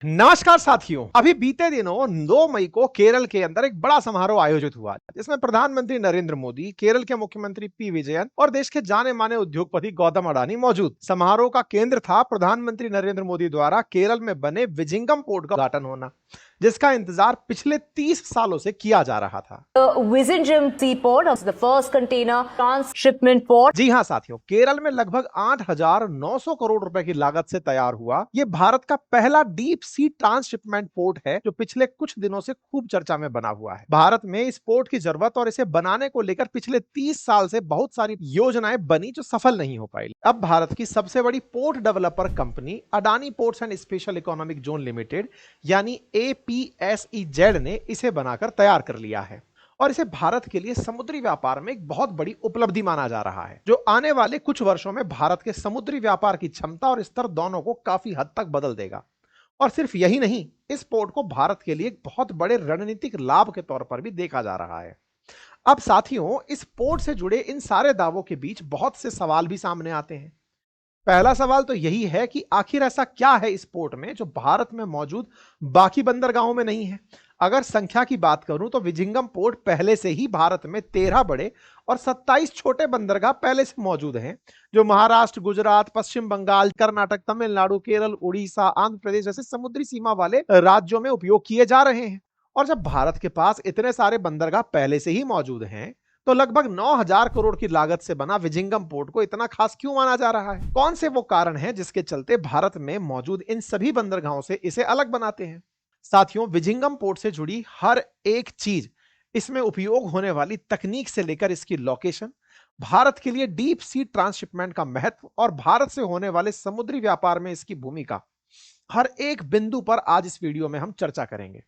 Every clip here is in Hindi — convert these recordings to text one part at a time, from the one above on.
नमस्कार साथियों। अभी बीते दिनों 2 मई को केरल के अंदर एक बड़ा समारोह आयोजित हुआ जिसमें प्रधानमंत्री नरेंद्र मोदी, केरल के मुख्यमंत्री पी विजयन और देश के जाने माने उद्योगपति गौतम अडानी मौजूद। समारोह का केंद्र था प्रधानमंत्री नरेंद्र मोदी द्वारा केरल में बने विजिंगम पोर्ट का उद्घाटन होना, जिसका इंतजार पिछले 30 सालों से किया जा रहा था। Vizhinjam seaport is the first container transshipment port. जी हां साथियों, केरल में लगभग 8,900 करोड़ रुपए की लागत से तैयार हुआ ये भारत का पहला डीप सी ट्रांसशिपमेंट पोर्ट है, जो पिछले कुछ दिनों से खूब चर्चा में बना हुआ है। भारत में इस पोर्ट की जरूरत और इसे बनाने को लेकर पिछले 30 साल से बहुत सारी योजनाएं बनी जो सफल नहीं हो पाई। अब भारत की सबसे बड़ी port developer company Adani ports and special economic zone limited यानी APSEZ ने इसे बनाकर तैयार कर लिया है और इसे भारत के लिए समुद्री व्यापार में एक बहुत बड़ी उपलब्धि माना जा रहा है, जो आने वाले कुछ वर्षों में भारत के समुद्री व्यापार की क्षमता और स्तर दोनों को काफी हद तक बदल देगा। और सिर्फ यही नहीं, इस पोर्ट को भारत के लिए एक बहुत बड़े रणनीतिक लाभ के तौर पर भी देखा जा रहा है। अब साथियों, इस पोर्ट से जुड़े इन सारे दावों के बीच बहुत से सवाल भी सामने आते हैं। पहला सवाल तो यही है कि आखिर ऐसा क्या है इस पोर्ट में जो भारत में मौजूद बाकी बंदरगाहों में नहीं है। अगर संख्या की बात करूं तो विजिंगम पोर्ट पहले से ही भारत में 13 बड़े और 27 छोटे बंदरगाह पहले से मौजूद हैं, जो महाराष्ट्र, गुजरात, पश्चिम बंगाल, कर्नाटक, तमिलनाडु, केरल, उड़ीसा, आंध्र प्रदेश जैसे समुद्री सीमा वाले राज्यों में उपयोग किए जा रहे हैं। और जब भारत के पास इतने सारे बंदरगाह पहले से ही मौजूद हैं, तो लगभग 9,000 करोड़ की लागत से बना विजिंगम पोर्ट को इतना खास क्यों माना जा रहा है? कौन से वो कारण हैं जिसके चलते भारत में मौजूद इन सभी बंदरगाहों से इसे अलग बनाते हैं? साथियों, विजिंगम पोर्ट से जुड़ी हर एक चीज, इसमें उपयोग होने वाली तकनीक से लेकर इसकी लोकेशन, भारत के लिए डीप सी ट्रांसशिपमेंट का महत्व और भारत से होने वाले समुद्री व्यापार में इसकी भूमिका, हर एक बिंदु पर आज इस वीडियो में हम चर्चा करेंगे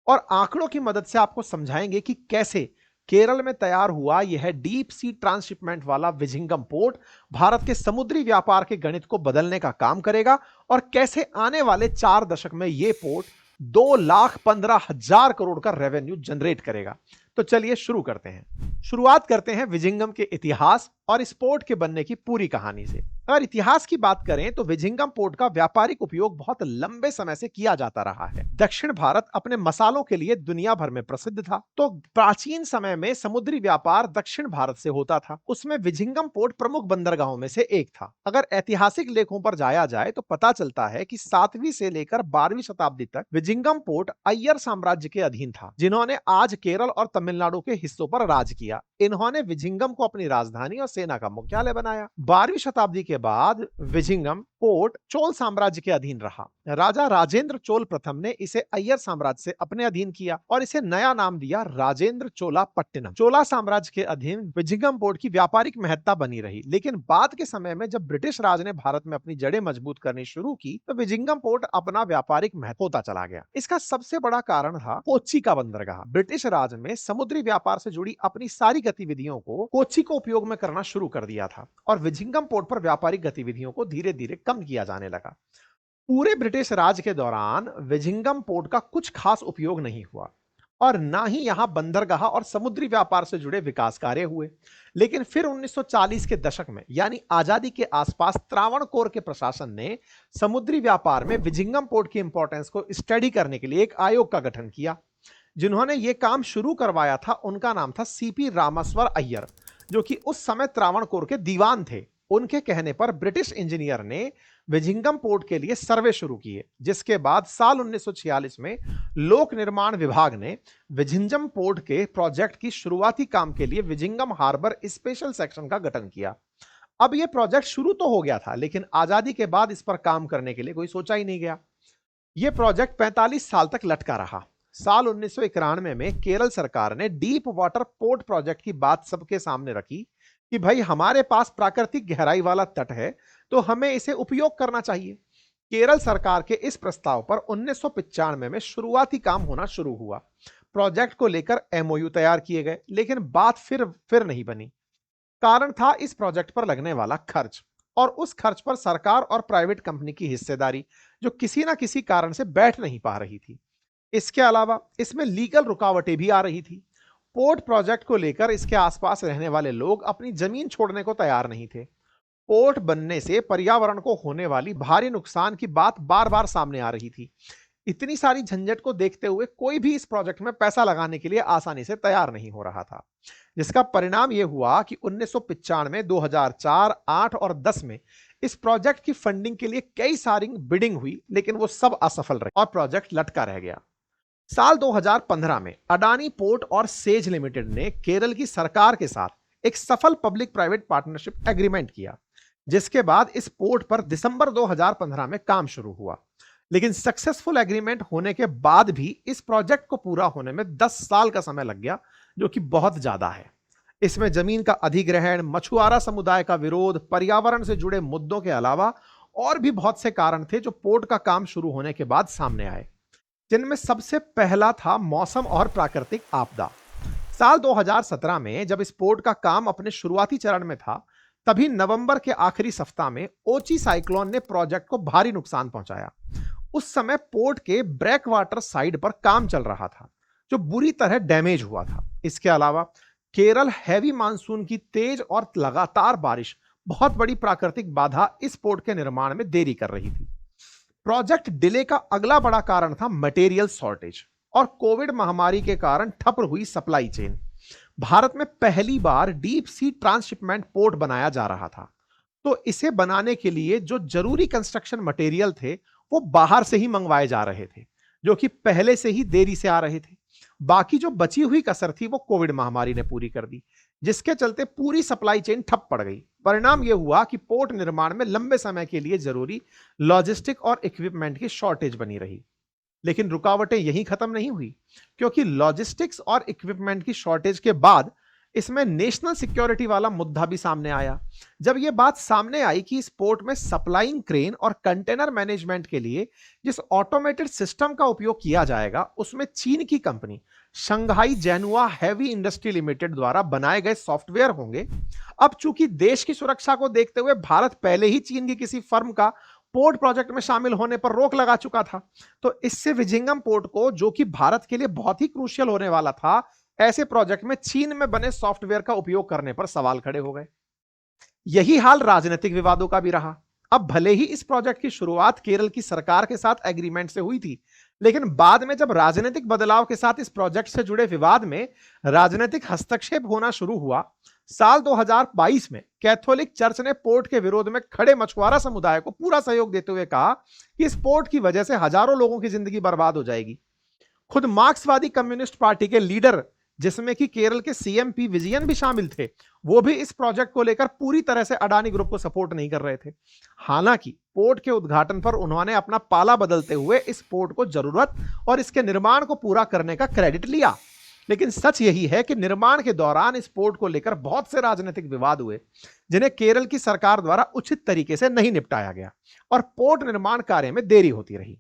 और आंकड़ों की मदद से आपको समझाएंगे कि कैसे केरल में तैयार हुआ यह डीप सी ट्रांसशिपमेंट वाला विजिंगम पोर्ट भारत के समुद्री व्यापार के गणित को बदलने का काम करेगा और कैसे आने वाले 4 दशक में यह पोर्ट 2,15,000 करोड़ का रेवेन्यू जनरेट करेगा। तो चलिए शुरू करते हैं। शुरुआत करते हैं विजिंगम के इतिहास और इस पोर्ट के बनने की पूरी कहानी से। अगर इतिहास की बात करें तो विजिंगम पोर्ट का व्यापारिक उपयोग बहुत लंबे समय से किया जाता रहा है। दक्षिण भारत अपने मसालों के लिए दुनिया भर में प्रसिद्ध था, तो प्राचीन समय में समुद्री व्यापार दक्षिण भारत से होता था। उसमें विजिंगम पोर्ट प्रमुख बंदरगाहों में से एक था। अगर ऐतिहासिक लेखों पर जाया जाए तो पता चलता है कि 7वीं से लेकर 12वीं शताब्दी तक विजिंगम पोर्ट अय्यर साम्राज्य के अधीन था, जिन्होंने आज केरल और तमिलनाडु के हिस्सों पर राज किया। इन्होंने विजिंगम को अपनी राजधानी और सेना का मुख्यालय बनाया। 12वीं शताब्दी के बाद विजिंगम पोर्ट चोल साम्राज्य के अधीन रहा। राजा राजेंद्र चोल प्रथम ने इसे अय्यर साम्राज्य से अपने अधीन किया और इसे नया नाम दिया राजेंद्र चोला पट्टिनम। चोला साम्राज्य के अधीन विजिंगम पोर्ट की व्यापारिक महत्ता बनी रही, लेकिन बाद के समय में जब ब्रिटिश राज ने भारत में अपनी जड़ें मजबूत करनी शुरू की तो विजिंगम पोर्ट अपना व्यापारिक महत्व होता चला गया। इसका सबसे बड़ा कारण था कोच्चि का बंदरगाह। ब्रिटिश राज में समुद्री व्यापार से जुड़ी अपनी सारी गतिविधियों को कोच्चि को उपयोग में करना शुरू कर दिया था और विजिंगम पोर्ट पर व्यापारिक गतिविधियों को धीरे धीरे कम किया जाने लगा। पूरे ब्रिटिश राज के दौरान विजिंगम पोर्ट का कुछ खास उपयोग नहीं हुआ और ना ही यहां बंदरगाह और समुद्री व्यापार से जुड़े विकास कार्य हुए। लेकिन फिर 1940 के दशक में यानी आजादी के आसपास त्रावणकोर के प्रशासन ने समुद्री व्यापार में विजिंगम पोर्ट की इंपॉर्टेंस को स्टडी करने के लिए एक आयोग का गठन किया। जिन्होंने यह काम शुरू करवाया था उनका नाम था CP रामेश्वर अय्यर, जो कि उस समय त्रावणकोर के दीवान थे। उनके कहने पर ब्रिटिश इंजीनियर ने विजिंगम पोर्ट के लिए सर्वे शुरू किए, जिसके बाद साल 1946 में लोक निर्माण विभाग ने विजिंगम पोर्ट के प्रोजेक्ट की शुरुआती काम के लिए विजिंगम हार्बर स्पेशल सेक्शन का गठन किया। अब यह प्रोजेक्ट शुरू तो हो गया था, लेकिन आजादी के बाद इस पर काम करने के लिए कोई सोचा ही नहीं गया। यह प्रोजेक्ट 45 साल तक लटका रहा। साल 1991 में केरल सरकार ने डीप वाटर पोर्ट प्रोजेक्ट की बात सबके सामने रखी कि भाई हमारे पास प्राकृतिक गहराई वाला तट है, तो हमें इसे उपयोग करना चाहिए। केरल सरकार के इस प्रस्ताव पर 1995 में शुरुआती काम होना शुरू हुआ। प्रोजेक्ट को लेकर MOU तैयार किए गए, लेकिन बात फिर नहीं बनी। कारण था इस प्रोजेक्ट पर लगने वाला खर्च और उस खर्च पर सरकार और प्राइवेट कंपनी की हिस्सेदारी, जो किसी ना किसी कारण से बैठ नहीं पा रही थी। इसके अलावा इसमें लीगल रुकावटें भी आ रही थी। पोर्ट प्रोजेक्ट को लेकर इसके आसपास रहने वाले लोग अपनी जमीन छोड़ने को तैयार नहीं थे। पोर्ट बनने से पर्यावरण को होने वाली भारी नुकसान की बात बार बार सामने आ रही थी। इतनी सारी झंझट को देखते हुए कोई भी इस प्रोजेक्ट में पैसा लगाने के लिए आसानी से तैयार नहीं हो रहा था, जिसका परिणाम यह हुआ कि 1995, 2004, 8 और 10 में इस प्रोजेक्ट की फंडिंग के लिए कई सारी बिडिंग हुई, लेकिन वो सब असफल रही और प्रोजेक्ट लटका रह गया। साल 2015 में अडानी पोर्ट और सेज लिमिटेड ने केरल की सरकार के साथ एक सफल पब्लिक प्राइवेट पार्टनरशिप एग्रीमेंट किया, जिसके बाद इस पोर्ट पर दिसंबर 2015 में काम शुरू हुआ। लेकिन सक्सेसफुल एग्रीमेंट होने के बाद भी इस प्रोजेक्ट को पूरा होने में 10 साल का समय लग गया, जो कि बहुत ज्यादा है। इसमें जमीन का अधिग्रहण, मछुआरा समुदाय का विरोध, पर्यावरण से जुड़े मुद्दों के अलावा और भी बहुत से कारण थे जो पोर्ट का काम शुरू होने के बाद सामने आए, जिनमें सबसे पहला था मौसम और प्राकृतिक आपदा। साल 2017 में जब इस पोर्ट का काम अपने शुरुआती चरण में था, तभी नवंबर के आखिरी सप्ताह में ओची साइक्लोन ने प्रोजेक्ट को भारी नुकसान पहुंचाया। उस समय पोर्ट के ब्रेक वाटर साइड पर काम चल रहा था, जो बुरी तरह डैमेज हुआ था। इसके अलावा केरल हैवी मानसून की तेज और लगातार बारिश बहुत बड़ी प्राकृतिक बाधा इस पोर्ट के निर्माण में देरी कर रही थी। प्रोजेक्ट डिले का अगला बड़ा कारण था मटेरियल शॉर्टेज और कोविड महामारी के कारण ठप हुई सप्लाई चेन। भारत में पहली बार डीप सी ट्रांसशिपमेंट पोर्ट बनाया जा रहा था, तो इसे बनाने के लिए जो जरूरी कंस्ट्रक्शन मटेरियल थे वो बाहर से ही मंगवाए जा रहे थे, जो कि पहले से ही देरी से आ रहे थे। बाकी जो बची हुई कसर थी वो कोविड महामारी ने पूरी कर दी, जिसके चलते पूरी सप्लाई चेन ठप पड़ गई। परिणाम यह हुआ कि पोर्ट निर्माण में लंबे समय के लिए जरूरी लॉजिस्टिक और इक्विपमेंट की शॉर्टेज बनी रही। लेकिन रुकावटें यहीं खत्म नहीं हुई, क्योंकि लॉजिस्टिक्स और इक्विपमेंट की शॉर्टेज के बाद इसमें नेशनल सिक्योरिटी वाला मुद्दा भी सामने आया। जब यह बात सामने आई कि इस पोर्ट में सप्लाइंग क्रेन और कंटेनर मैनेजमेंट के लिए जिस ऑटोमेटेड सिस्टम का उपयोग किया जाएगा, उसमें चीन की company Shanghai Zhenhua heavy industry limited द्वारा बनाए गए सॉफ्टवेयर होंगे। अब चूंकि देश की सुरक्षा को देखते हुए भारत पहले ही चीन की किसी फर्म का पोर्ट प्रोजेक्ट में शामिल होने पर रोक लगा चुका था, तो इससे विजिंगम पोर्ट को, जो कि भारत के लिए बहुत ही क्रूशियल होने वाला था, ऐसे प्रोजेक्ट में चीन में बने सॉफ्टवेयर का उपयोग करने पर सवाल खड़े हो गए। यही हाल राजनीतिक विवादों का भी रहा। अब भले ही इस प्रोजेक्ट की शुरुआत केरल की सरकार के साथ एग्रीमेंट से हुई थी, लेकिन बाद में जब राजनीतिक बदलाव के साथ इस प्रोजेक्ट से जुड़े विवाद में राजनीतिक हस्तक्षेप होना शुरू हुआ, साल 2022 में कैथोलिक चर्च ने पोर्ट के विरोध में खड़े मछुआरा समुदाय को पूरा सहयोग देते हुए कहा कि इस पोर्ट की वजह से हजारों लोगों की जिंदगी बर्बाद हो जाएगी। खुद मार्क्सवादी कम्युनिस्ट पार्टी के लीडर, जिसमें कि केरल के सीएम पी विजयन भी शामिल थे, वो भी इस प्रोजेक्ट को लेकर पूरी तरह से अडानी ग्रुप को सपोर्ट नहीं कर रहे थे। हालांकि पोर्ट के उद्घाटन पर उन्होंने अपना पाला बदलते हुए इस पोर्ट को जरूरत और इसके निर्माण को पूरा करने का क्रेडिट लिया। लेकिन सच यही है कि निर्माण के दौरान इस पोर्ट को लेकर बहुत से राजनीतिक विवाद हुए, जिन्हें केरल की सरकार द्वारा उचित तरीके से नहीं निपटाया गया और पोर्ट निर्माण कार्य में देरी होती रही।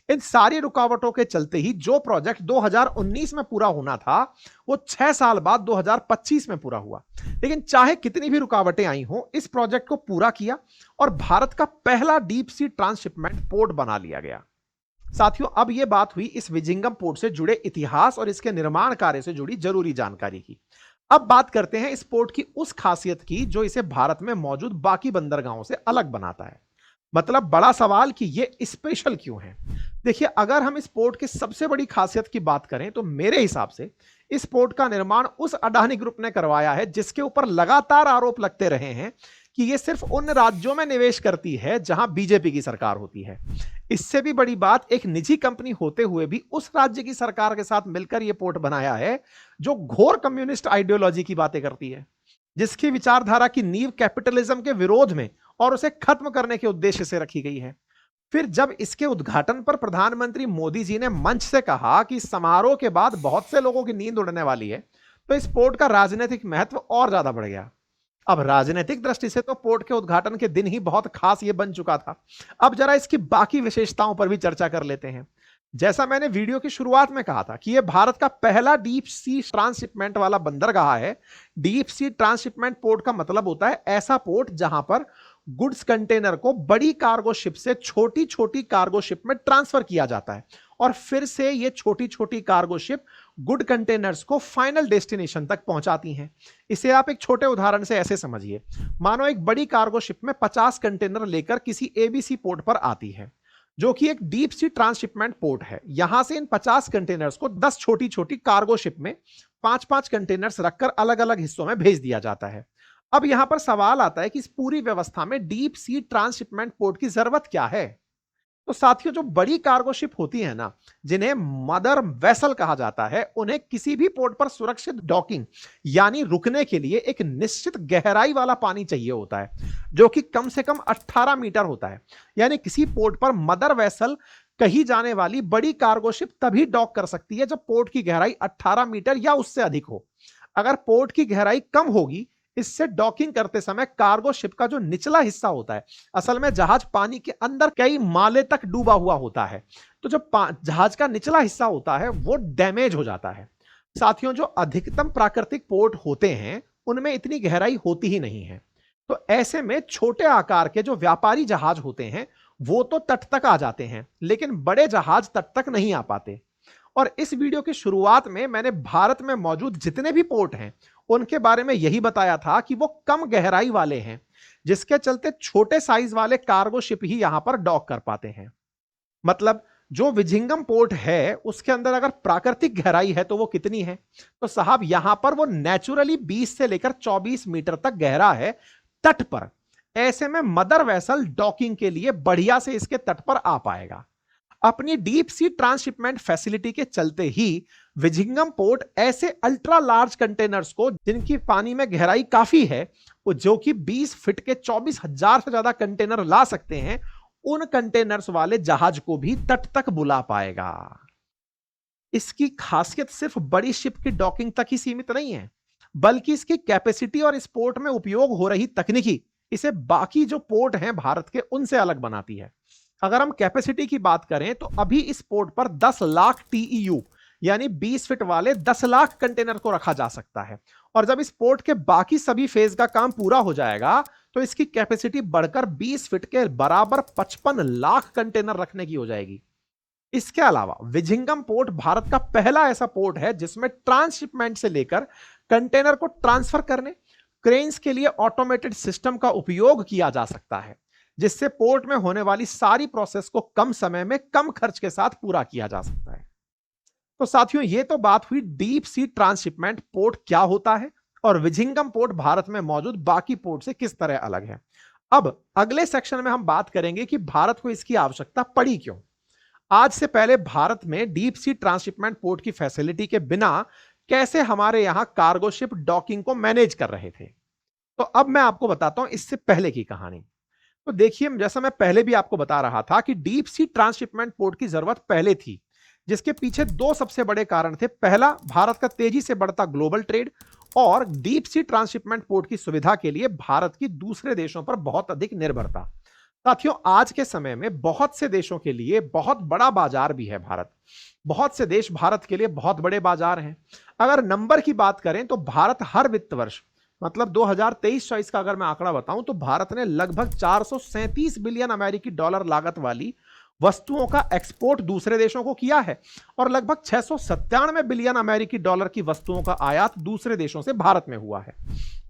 इन सारी रुकावटों के चलते ही जो प्रोजेक्ट 2019 में पूरा होना था, वो 6 साल बाद 2025 में पूरा हुआ। लेकिन चाहे कितनी भी रुकावटें आई हों, इस प्रोजेक्ट को पूरा किया और भारत का पहला डीप सी ट्रांसशिपमेंट पोर्ट बना लिया गया। साथियों, अब यह बात हुई इस विजिंगम पोर्ट से जुड़े इतिहास और इसके निर्माण कार्य से जुड़ी जरूरी जानकारी की। अब बात करते हैं इस पोर्ट की उस खासियत की जो इसे भारत में मौजूद बाकी बंदरगाहों से अलग बनाता है। मतलब बड़ा सवाल कि यह स्पेशल क्यों है। देखिए, अगर हम इस पोर्ट की सबसे बड़ी खासियत की बात करें तो मेरे हिसाब से इस पोर्ट का निर्माण उस अडानी ग्रुप ने करवाया है जिसके ऊपर लगातार आरोप लगते रहे हैं कि यह सिर्फ उन राज्यों में निवेश करती है जहां बीजेपी की सरकार होती है। इससे भी बड़ी बात, एक निजी कंपनी होते हुए भी उस राज्य की सरकार के साथ मिलकर यह पोर्ट बनाया है जो घोर कम्युनिस्ट आइडियोलॉजी की बातें करती है, जिसकी विचारधारा की नींव कैपिटलिज्म के विरोध में और उसे खत्म करने के उद्देश्य से रखी गई है। फिर जब इसके उद्घाटन पर प्रधानमंत्री मोदी जी ने मंच से कहा कि समारोह के बाद बहुत से लोगों की नींद उड़ने वाली है, तो इस पोर्ट का राजनीतिक महत्व और ज्यादा बढ़ गया। अब राजनीतिक दृष्टि से तो पोर्ट के उद्घाटन के दिन ही बहुत खास यह बन चुका था। अब जरा इसकी बाकी विशेषताओं पर भी चर्चा कर लेते हैं। जैसा मैंने वीडियो की शुरुआत में कहा था कि यह भारत का पहला डीप सी ट्रांसशिपमेंट वाला बंदरगाह है। डीप सी ट्रांसशिपमेंट पोर्ट का मतलब होता है ऐसा पोर्ट जहां पर गुड्स कंटेनर को बड़ी कार्गो शिप से छोटी छोटी कार्गो शिप में ट्रांसफर किया जाता है और फिर से ये छोटी छोटी कार्गो शिप गुड कंटेनर्स को फाइनल डेस्टिनेशन तक पहुंचाती हैं। इसे आप एक छोटे उदाहरण से ऐसे समझिए, मानो एक बड़ी कार्गो शिप में 50 कंटेनर लेकर किसी एबीसी पोर्ट पर आती है। जो कि एक डीप सी ट्रांसशिपमेंट पोर्ट है। यहां से इन 50 कंटेनर्स को 10 छोटी छोटी कार्गो शिप में 5-5 कंटेनर्स रखकर अलग अलग हिस्सों में भेज दिया जाता है। अब यहां पर सवाल आता है कि इस पूरी व्यवस्था में डीप सी ट्रांसशिपमेंट पोर्ट की जरूरत क्या है। तो साथियों, जो बड़ी कार्गो शिप होती है ना, जिन्हें मदर वेसल कहा जाता है, उन्हें किसी भी पोर्ट पर सुरक्षित डॉकिंग यानी रुकने के लिए एक निश्चित गहराई वाला पानी चाहिए होता है, जो कि कम से कम 18 मीटर होता है। यानी किसी पोर्ट पर मदर वेसल कही जाने वाली बड़ी कार्गो शिप तभी डॉक कर सकती है जब पोर्ट की गहराई 18 मीटर या उससे अधिक हो। अगर पोर्ट की गहराई कम होगी, इससे डॉकिंग करते समय कार्गो शिप का जो निचला हिस्सा होता है, असल में जहाज पानी के अंदर कई माले तक डूबा हुआ होता है, तो जो जहाज का निचला हिस्सा होता है वो डैमेज हो जाता है। साथियों, जो अधिकतम प्राकृतिक पोर्ट होते हैं उनमें इतनी गहराई होती ही नहीं है। तो ऐसे में छोटे आकार के जो व्यापारी जहाज होते हैं वो तो तट तक आ जाते हैं, लेकिन बड़े जहाज तट तक नहीं आ पाते। और इस वीडियो की शुरुआत में मैंने भारत में मौजूद जितने भी पोर्ट हैं उनके बारे में यही बताया था कि वो कम गहराई वाले हैं, जिसके चलते छोटे साइज वाले कार्गो शिप ही यहां पर डॉक कर पाते हैं। मतलब जो विजिंगम पोर्ट है उसके अंदर अगर प्राकृतिक गहराई है तो वो कितनी है? तो साहब, यहां पर वो नेचुरली 20 से लेकर 24 मीटर तक गहरा है तट पर। ऐसे में मदर वेसल डॉकिंग के लिए बढ़िया से इसके तट पर आ पाएगा। अपनी डीप सी ट्रांसशिपमेंट फैसिलिटी के चलते ही विजिंगम पोर्ट ऐसे अल्ट्रा लार्ज कंटेनर्स को, जिनकी पानी में गहराई काफी है, जो कि 20 फीट के 24,000 से ज्यादा कंटेनर ला सकते हैं, उन कंटेनर्स वाले जहाज को भी तट तक बुला पाएगा। इसकी खासियत सिर्फ बड़ी शिप की डॉकिंग तक ही सीमित नहीं है, बल्कि इसकी कैपेसिटी और इस पोर्ट में उपयोग हो रही तकनीकी इसे बाकी जो पोर्ट हैं भारत के उनसे अलग बनाती है। अगर हम कैपेसिटी की बात करें तो अभी इस पोर्ट पर 10 लाख TEU यानी 20 फीट वाले 10 लाख कंटेनर को रखा जा सकता है। और जब इस पोर्ट के बाकी सभी फेज का काम पूरा हो जाएगा तो इसकी कैपेसिटी बढ़कर 20 फीट के बराबर 55 लाख कंटेनर रखने की हो जाएगी। इसके अलावा विजिंगम पोर्ट भारत का पहला ऐसा पोर्ट है जिसमें ट्रांसशिपमेंट से लेकर कंटेनर को ट्रांसफर करने, क्रेन्स के लिए ऑटोमेटेड सिस्टम का उपयोग किया जा सकता है, जिससे पोर्ट में होने वाली सारी प्रोसेस को कम समय में कम खर्च के साथ पूरा किया जा सकता है। तो साथियों, ये तो बात हुई डीप सी ट्रांसशिपमेंट पोर्ट क्या होता है और विजिंगम पोर्ट भारत में मौजूद बाकी पोर्ट से किस तरह अलग है। अब अगले सेक्शन में हम बात करेंगे कि भारत को इसकी आवश्यकता पड़ी क्यों। आज से पहले भारत में डीप सी ट्रांसशिपमेंट पोर्ट की फैसिलिटी के बिना कैसे हमारे यहां कार्गो शिप डॉकिंग को मैनेज कर रहे थे। तो अब मैं आपको बताता हूं इससे पहले की कहानी। तो देखिए, जैसा मैं पहले भी आपको बता रहा था कि डीप सी ट्रांसशिपमेंट पोर्ट की जरूरत पहले थी, जिसके पीछे दो सबसे बड़े कारण थे। पहला, भारत का तेजी से बढ़ता ग्लोबल ट्रेड, और डीप सी ट्रांसशिपमेंट पोर्ट की सुविधा के लिए भारत की दूसरे देशों पर बहुत अधिक निर्भरता। साथियों, आज के समय में बहुत से देशों के लिए बहुत बड़ा बाजार भी है भारत। बहुत से देश भारत के लिए बहुत बड़े बाजार हैं। अगर नंबर की बात करें तो भारत हर वित्त वर्ष, मतलब 2023-24 का अगर मैं आंकड़ा बताऊं तो भारत ने लगभग 437 बिलियन अमेरिकी डॉलर लागत वाली वस्तुओं का एक्सपोर्ट दूसरे देशों को किया है, और लगभग 697 बिलियन अमेरिकी डॉलर की वस्तुओं का आयात दूसरे देशों से भारत में हुआ है।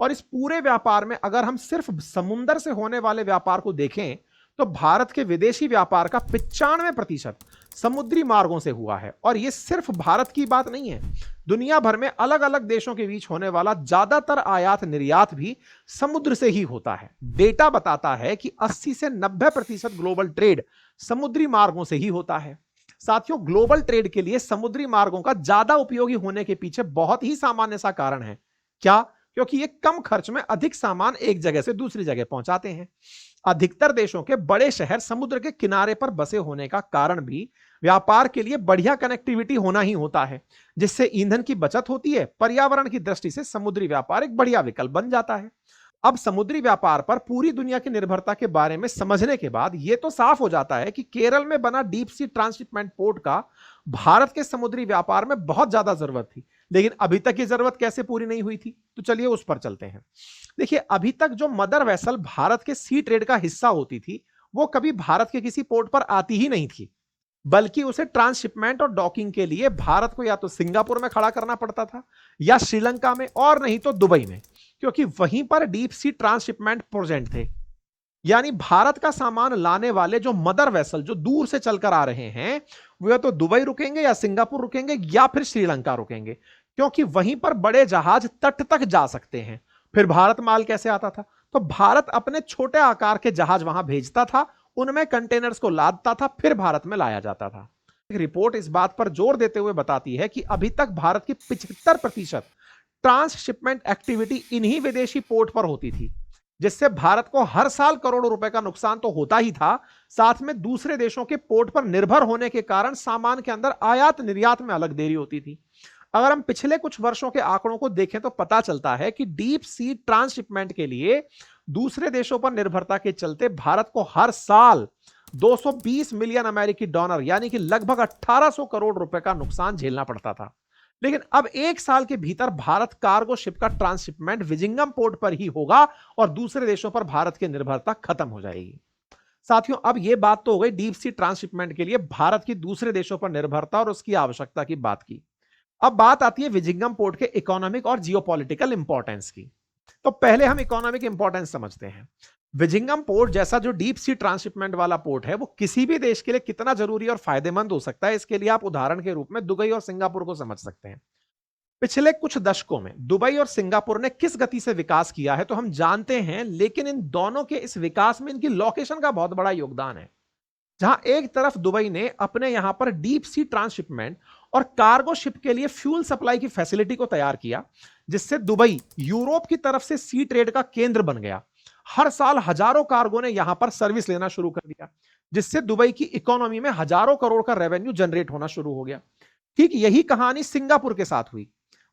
और इस पूरे व्यापार में अगर हम सिर्फ समुद्र से होने वाले व्यापार को देखें तो भारत के विदेशी व्यापार का 95% समुद्री मार्गों से हुआ है। और यह सिर्फ भारत की बात नहीं है, दुनिया भर में अलग अलग देशों के बीच होने वाला ज्यादातर आयात निर्यात भी समुद्र से ही होता है। डेटा बताता है कि 80 से 90% ग्लोबल ट्रेड समुद्री मार्गों से ही होता है। साथियों, ग्लोबल ट्रेड के लिए समुद्री मार्गों का ज्यादा उपयोगी होने के पीछे बहुत ही सामान्य सा कारण है। क्या? क्योंकि ये कम खर्च में अधिक सामान एक जगह से दूसरी जगह पहुंचाते हैं। अधिकतर देशों के बड़े शहर समुद्र के किनारे पर बसे होने का कारण भी व्यापार के लिए बढ़िया कनेक्टिविटी होना ही होता है, जिससे ईंधन की बचत होती है। पर्यावरण की दृष्टि से समुद्री व्यापार एक बढ़िया विकल्प बन जाता है। अब समुद्री व्यापार पर पूरी दुनिया की निर्भरता के बारे में समझने के बाद यह तो साफ हो जाता है कि केरल में बना डीप सी ट्रांसशिपमेंट पोर्ट का भारत के समुद्री व्यापार में बहुत ज्यादा जरूरत थी। लेकिन अभी तक ये जरूरत कैसे पूरी नहीं हुई थी, तो चलिए उस पर चलते हैं। देखिए, अभी तक जो मदर वेसल भारत के सी ट्रेड का हिस्सा होती थी वो कभी भारत के किसी पोर्ट पर आती ही नहीं थी, बल्कि उसे ट्रांसशिपमेंट और डॉकिंग के लिए भारत को या तो सिंगापुर में खड़ा करना पड़ता था या श्रीलंका में, और नहीं तो दुबई में, क्योंकि वहीं पर डीप सी ट्रांसशिपमेंट प्रोजेक्ट थे। यानी भारत का सामान लाने वाले जो मदर वेसल जो दूर से चलकर आ रहे हैं, वो या तो दुबई रुकेंगे या सिंगापुर रुकेंगे या फिर श्रीलंका रुकेंगे, क्योंकि वहीं पर बड़े जहाज तट तक जा सकते हैं। फिर भारत माल कैसे आता था? तो भारत अपने छोटे आकार के जहाज वहां भेजता था, उनमें कंटेनर्स को लादता था, फिर भारत में लाया जाता था। एक रिपोर्ट इस बात पर जोर देते हुए बताती है कि अभी तक भारत की 75% ट्रांसशिपमेंट एक्टिविटी इन्हीं विदेशी पोर्ट पर होती थी, जिससे भारत को हर साल करोड़ों रुपए का नुकसान तो होता ही था, साथ में दूसरे देशों के पोर्ट पर निर्भर होने के कारण सामान के अंदर आयात निर्यात में अलग देरी होती थी। अगर हम पिछले कुछ वर्षों के आंकड़ों को देखें तो पता चलता है कि डीप सी ट्रांसशिपमेंट के लिए दूसरे देशों पर निर्भरता के चलते भारत को हर साल 220 मिलियन अमेरिकी डॉलर यानी कि लगभग 1800 करोड़ रुपए का नुकसान झेलना पड़ता था। लेकिन अब एक साल के भीतर भारत कार्गो शिप का ट्रांसशिपमेंट विजिंगम पोर्ट पर ही होगा और दूसरे देशों पर भारत की निर्भरता खत्म हो जाएगी। साथियों, अब यह बात तो हो गई डीप सी ट्रांसशिपमेंट के लिए भारत की दूसरे देशों पर निर्भरता और उसकी आवश्यकता की बात की। अब बात आती है विजिंगम पोर्ट के इकोनॉमिक और जियोपॉलिटिकल इंपॉर्टेंस की। तो पहले हम इकोनॉमिक इंपॉर्टेंस समझते हैं। विजिंगम पोर्ट जैसा जो डीप सी ट्रांसशिपमेंट वाला पोर्ट है, वो किसी भी देश के लिए कितना जरूरी और फायदेमंद हो सकता है, इसके लिए आप उदाहरण के रूप में दुबई और सिंगापुर को समझ सकते हैं। पिछले कुछ दशकों में दुबई और सिंगापुर ने किस गति से विकास किया है तो हम जानते हैं, लेकिन इन दोनों के इस विकास में इनकी लोकेशन का बहुत बड़ा योगदान है। जहां एक तरफ दुबई ने अपने यहां पर डीप सी ट्रांसशिपमेंट और कार्गो शिप के लिए फ्यूल सप्लाई की फैसिलिटी को तैयार किया, जिससे दुबई यूरोप की तरफ से सी ट्रेड का केंद्र बन गया। हर साल हजारों कार्गो ने यहां पर सर्विस लेना शुरू कर दिया, जिससे दुबई की इकोनॉमी में हजारों करोड़ का रेवेन्यू जनरेट होना शुरू हो गया। ठीक यही कहानी सिंगापुर के साथ हुई।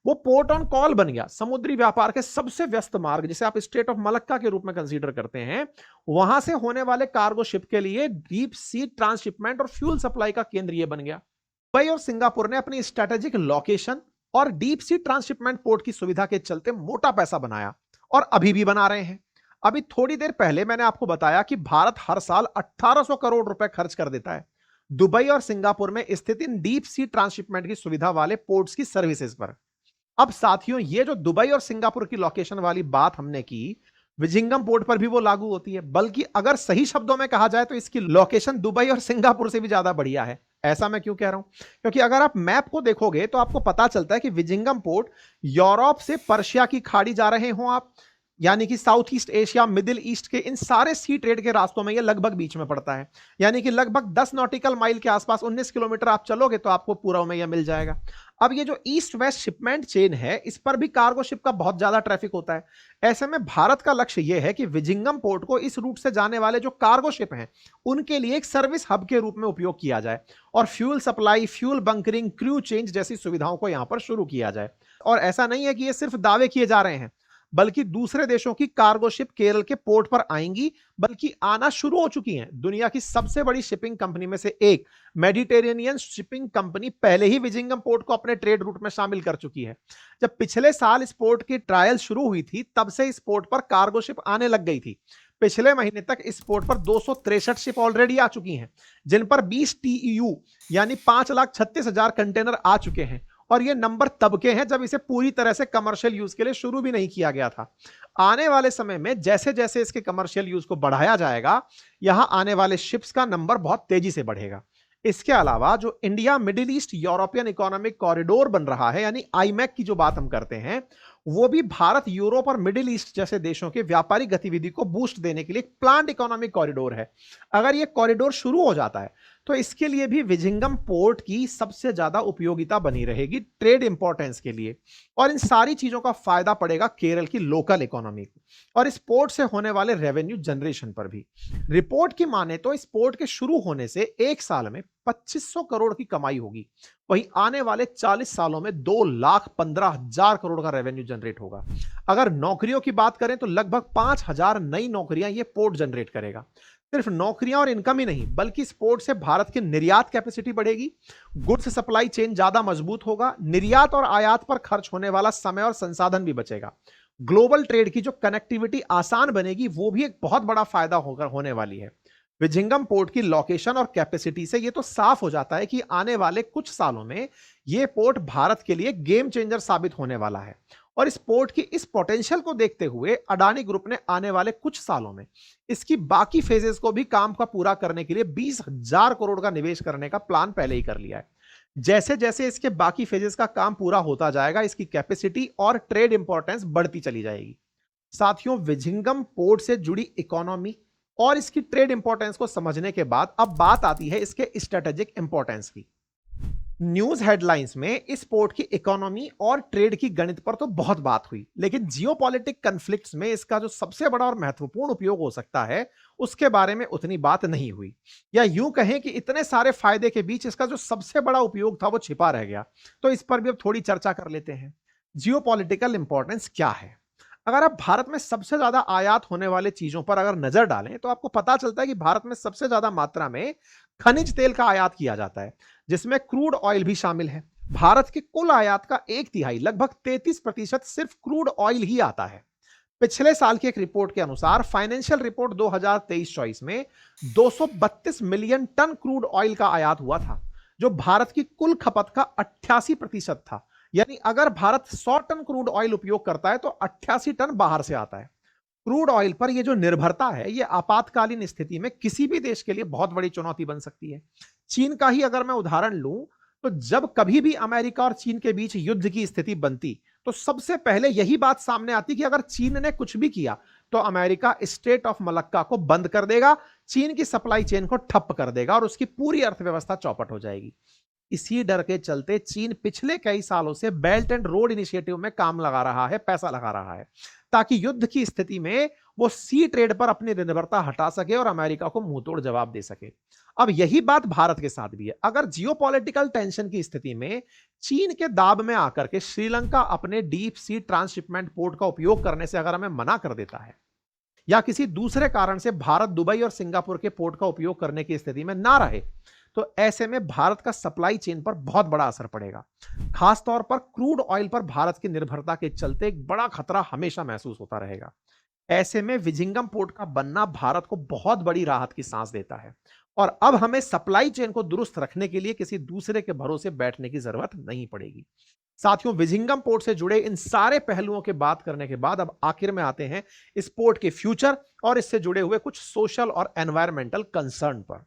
वो पोर्ट ऑन कॉल बन गया, समुद्री व्यापार के सबसे व्यस्त मार्ग जिसे आप स्टेट ऑफ मलक्का के रूप में कंसीडर करते हैं, वहां से होने वाले कार्गो शिप के लिए डीप सी ट्रांसशिपमेंट और फ्यूल सप्लाई का केंद्र यह बन गया। दुबई और सिंगापुर ने अपनी स्ट्रेटेजिक लोकेशन और डीप सी ट्रांसशिपमेंट पोर्ट की सुविधा के चलते मोटा पैसा बनाया और अभी भी बना रहे हैं। अभी थोड़ी देर पहले मैंने आपको बताया कि भारत हर साल 1800 करोड़ रुपए खर्च कर देता है दुबई और सिंगापुर में स्थित इन डीप सी ट्रांसशिपमेंट की सुविधा वाले पोर्ट्स की सर्विसेज पर। अब साथियों, ये जो दुबई और सिंगापुर की लोकेशन वाली बात हमने की, विजिंगम पोर्ट पर भी वो लागू होती है, बल्कि अगर सही शब्दों में कहा जाए तो इसकी लोकेशन दुबई और सिंगापुर से भी ज्यादा बढ़िया है। ऐसा मैं क्यों कह रहा हूं? क्योंकि अगर आप मैप को देखोगे तो आपको पता चलता है कि विजिंगम पोर्ट यूरोप से पर्शिया की खाड़ी जा रहे हो आप, यानी कि south east Asia, middle east के इन सारे सी ट्रेड के रास्तों में ये लगभग बीच में पड़ता है। यानी कि लगभग 10 नॉटिकल माइल के आसपास 19 किलोमीटर आप चलोगे तो आपको पूर्व में यह मिल जाएगा। अब ये जो ईस्ट वेस्ट शिपमेंट चेन है, इस पर भी कार्गो शिप का बहुत ज्यादा ट्रैफिक होता है। ऐसे में भारत का लक्ष्य यह है कि विजिंगम पोर्ट को इस रूट से जाने वाले जो कार्गो शिप हैं, उनके लिए एक सर्विस हब के रूप में उपयोग किया जाए और fuel supply, fuel bunkering, crew change जैसी सुविधाओं को यहां पर शुरू किया जाए। और ऐसा नहीं है कि ये सिर्फ दावे किए जा रहे हैं, बल्कि दूसरे देशों की कार्गो शिप केरल के पोर्ट पर आएंगी, बल्कि आना शुरू हो चुकी हैं। दुनिया की सबसे बड़ी शिपिंग कंपनी में से एक मेडिटेरेनियन शिपिंग कंपनी पहले ही विजिंगम पोर्ट को अपने ट्रेड रूट में शामिल कर चुकी है। जब पिछले साल इस पोर्ट की ट्रायल शुरू हुई थी, तब से इस पोर्ट पर कार्गो शिप आने लग गई थी। पिछले महीने तक इस पोर्ट पर 263 शिप ऑलरेडी आ चुकी हैं, जिन पर 20 TEU यानी 5,36,000 कंटेनर आ चुके हैं। और ये नंबर तब के हैं जब इसे पूरी तरह से कमर्शियल यूज के लिए शुरू भी नहीं किया गया था। आने वाले समय में जैसे जैसे इसके कमर्शियल यूज को बढ़ाया जाएगा, यहां आने वाले शिप्स का नंबर बहुत तेजी से बढ़ेगा। इसके अलावा जो India middle east European economic corridor बन रहा है, यानी आईमैक की जो बात हम करते हैं, वो भी भारत, यूरोप और मिडिल ईस्ट जैसे देशों के व्यापारिक गतिविधि को बूस्ट देने के लिए एक प्लान्ड इकोनॉमिक कॉरिडोर है। अगर ये कॉरिडोर शुरू हो जाता है तो इसके लिए भी विजिंगम पोर्ट की सबसे ज्यादा उपयोगिता बनी रहेगी ट्रेड इंपॉर्टेंस के लिए। और इन सारी चीजों का फायदा पड़ेगा केरल की लोकल इकोनॉमी को और इस पोर्ट से होने वाले रेवेन्यू जनरेशन पर भी। रिपोर्ट की माने तो इस पोर्ट के शुरू होने से एक साल में 2500 करोड़ की कमाई होगी, वहीं आने वाले 40 सालों में 2,15,000 करोड़ का रेवेन्यू जनरेट होगा। अगर नौकरियों की बात करें तो लगभग 5,000 नई नौकरियां ये पोर्ट जनरेट करेगा। सिर्फ नौकरियां और इनकम ही नहीं, बल्कि इस पोर्ट से भारत की निर्यात कैपेसिटी बढ़ेगी, गुड्स सप्लाई चेन ज्यादा मजबूत होगा, निर्यात और आयात पर खर्च होने वाला समय और संसाधन भी बचेगा। ग्लोबल ट्रेड की जो कनेक्टिविटी आसान बनेगी, वो भी एक बहुत बड़ा फायदा होने वाली है। विजिंगम पोर्ट की लोकेशन और कैपेसिटी से ये तो साफ हो जाता है कि आने वाले कुछ सालों में ये पोर्ट भारत के लिए गेम चेंजर साबित होने वाला है। और इस पोर्ट की इस पोटेंशियल को देखते हुए अडानी ग्रुप ने आने वाले कुछ सालों में इसकी बाकी फेजेस को भी काम का पूरा करने के लिए 20,000 करोड़ का निवेश करने का प्लान पहले ही कर लिया है। जैसे जैसे इसके बाकी फेजेस का काम पूरा होता जाएगा, इसकी कैपेसिटी और ट्रेड इंपॉर्टेंस बढ़ती चली जाएगी। साथियों, विजिंगम पोर्ट से जुड़ी इकोनॉमी और इसकी ट्रेड इंपॉर्टेंस को समझने के बाद अब बात आती है इसके स्ट्रेटेजिक इंपॉर्टेंस की। न्यूज हेडलाइंस में इस पोर्ट की इकोनॉमी और ट्रेड की गणित पर तो बहुत बात हुई, लेकिन जियोपॉलिटिक कॉन्फ्लिक्ट्स में इसका जो सबसे बड़ा और महत्वपूर्ण उपयोग हो सकता है उसके बारे में उतनी बात नहीं हुई, या यूं कहें कि इतने सारे फायदे के बीच इसका जो सबसे बड़ा उपयोग था वो छिपा रह गया। तो इस पर भी अब थोड़ी चर्चा कर लेते हैं। जियोपॉलिटिकल इंपॉर्टेंस क्या है? अगर आप भारत में सबसे ज्यादा आयात होने वाले चीजों पर अगर नजर डालें तो आपको पता चलता है कि भारत में सबसे ज्यादा मात्रा में खनिज तेल का आयात किया जाता है, जिसमें क्रूड ऑयल भी शामिल है। भारत के कुल आयात का 1/3 लगभग 33% सिर्फ क्रूड ऑयल ही आता है। पिछले साल की एक रिपोर्ट के अनुसार फाइनेंशियल रिपोर्ट 2023-24 में 232 मिलियन टन क्रूड ऑयल का आयात हुआ था, जो भारत की कुल खपत का 88% था। यानी अगर भारत 100 टन क्रूड ऑयल उपयोग करता है तो 88 टन बाहर से आता है। क्रूड ऑयल पर यह जो निर्भरता है यह आपातकालीन स्थिति में किसी भी देश के लिए बहुत बड़ी चुनौती बन सकती है। चीन का ही अगर मैं उदाहरण लूं तो जब कभी भी अमेरिका और चीन के बीच युद्ध की स्थिति बनती तो सबसे पहले यही बात सामने आती कि अगर चीन ने कुछ भी किया तो अमेरिका स्टेट ऑफ मलक्का को बंद कर देगा, चीन की सप्लाई चेन को ठप कर देगा और उसकी पूरी अर्थव्यवस्था चौपट हो जाएगी। इसी डर के चलते चीन पिछले कई सालों से बेल्ट एंड रोड इनिशिएटिव में काम लगा रहा है, पैसा लगा रहा है, ताकि युद्ध की स्थिति में वो सी ट्रेड पर अपनी निर्भरता हटा सके और अमेरिका को मुंहतोड़ जवाब दे सके। अब यही बात भारत के साथ भी है। अगर जियोपॉलिटिकल टेंशन की स्थिति में चीन के दाब में आकर के श्रीलंका अपने डीप सी ट्रांसशिपमेंट पोर्ट का उपयोग करने से अगर हमें मना कर देता है, या किसी दूसरे कारण से भारत दुबई और सिंगापुर के पोर्ट का उपयोग करने की स्थिति में ना रहे, तो ऐसे में भारत का सप्लाई चेन पर बहुत बड़ा असर पड़ेगा। खासतौर पर क्रूड ऑयल पर भारत की निर्भरता के चलते एक बड़ा खतरा हमेशा महसूस होता रहेगा। ऐसे में विजिंगम पोर्ट का बनना भारत को बहुत बड़ी राहत की सांस देता है और अब हमें सप्लाई चेन को दुरुस्त रखने के लिए किसी दूसरे के भरोसे बैठने की जरूरत नहीं पड़ेगी। साथियों, विजिंगम पोर्ट से जुड़े इन सारे पहलुओं के बात करने के बाद अब आखिर में आते हैं इस पोर्ट के फ्यूचर और इससे जुड़े हुए कुछ सोशल और एनवायरमेंटल कंसर्न पर।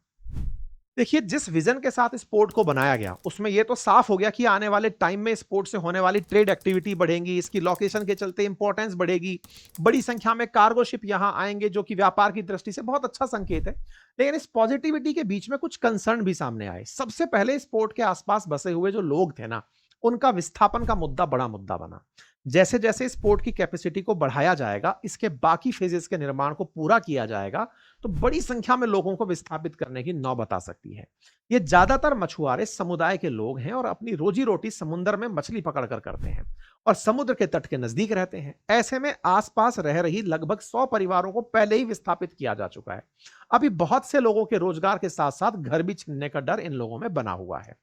देखिए, जिस विजन के साथ इस पोर्ट को बनाया गया उसमें यह तो साफ हो गया कि आने वाले टाइम में इस पोर्ट से होने वाली ट्रेड एक्टिविटी बढ़ेगी, इसकी लोकेशन के चलते इंपॉर्टेंस बढ़ेगी, बड़ी संख्या में कार्गो शिप यहां आएंगे, जो कि व्यापार की दृष्टि से बहुत अच्छा संकेत है। लेकिन इस पॉजिटिविटी के बीच में कुछ कंसर्न भी सामने आए। सबसे पहले इस पोर्ट के आसपास बसे हुए जो लोग थे ना, उनका विस्थापन का मुद्दा बड़ा मुद्दा बना। जैसे जैसे इस पोर्ट की कैपेसिटी को बढ़ाया जाएगा, इसके बाकी फेजेस के निर्माण को पूरा किया जाएगा, तो बड़ी संख्या में लोगों को विस्थापित करने की नौबत आ सकती है। ये ज्यादातर मछुआरे समुदाय के लोग हैं और अपनी रोजी रोटी समुद्र में मछली पकड़कर करते हैं और समुद्र के तट के नजदीक रहते हैं। ऐसे में आसपास रह रही लगभग 100 परिवारों को पहले ही विस्थापित किया जा चुका है। अभी बहुत से लोगों के रोजगार के साथ साथ घर भी छीनने का डर इन लोगों में बना हुआ है।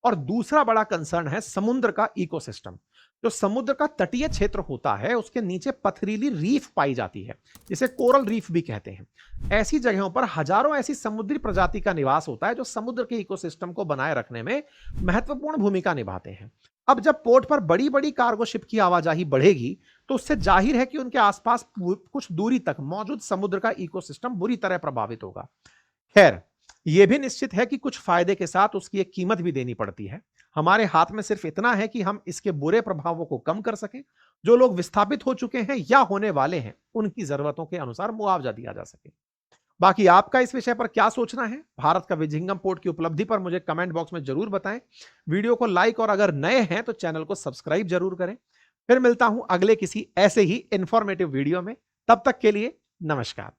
और दूसरा बड़ा कंसर्न है समुद्र का इकोसिस्टम। जो समुद्र का तटीय क्षेत्र होता है उसके नीचे पथरीली रीफ पाई जाती है, जिसे कोरल रीफ भी कहते हैं। ऐसी जगहों पर हजारों ऐसी समुद्री प्रजाति का निवास होता है जो समुद्र के इकोसिस्टम को बनाए रखने में महत्वपूर्ण भूमिका निभाते हैं। अब जब पोर्ट पर बड़ी बड़ी कार्गो शिप की आवाजाही बढ़ेगी तो उससे जाहिर है कि उनके आसपास कुछ दूरी तक मौजूद समुद्र का इकोसिस्टम बुरी तरह प्रभावित होगा। खैर, यह भी निश्चित है कि कुछ फायदे के साथ उसकी एक कीमत भी देनी पड़ती है। हमारे हाथ में सिर्फ इतना है कि हम इसके बुरे प्रभावों को कम कर सकें। जो लोग विस्थापित हो चुके हैं या होने वाले हैं, उनकी जरूरतों के अनुसार मुआवजा दिया जा सके। बाकी आपका इस विषय पर क्या सोचना है? भारत का विजिंगम पोर्ट की उपलब्धि पर मुझे कमेंट बॉक्स में जरूर बताएं। वीडियो को लाइक और अगर नए हैं तो चैनल को सब्सक्राइब जरूर करें। फिर मिलता हूं अगले किसी ऐसे ही इंफॉर्मेटिव वीडियो में। तब तक के लिए नमस्कार।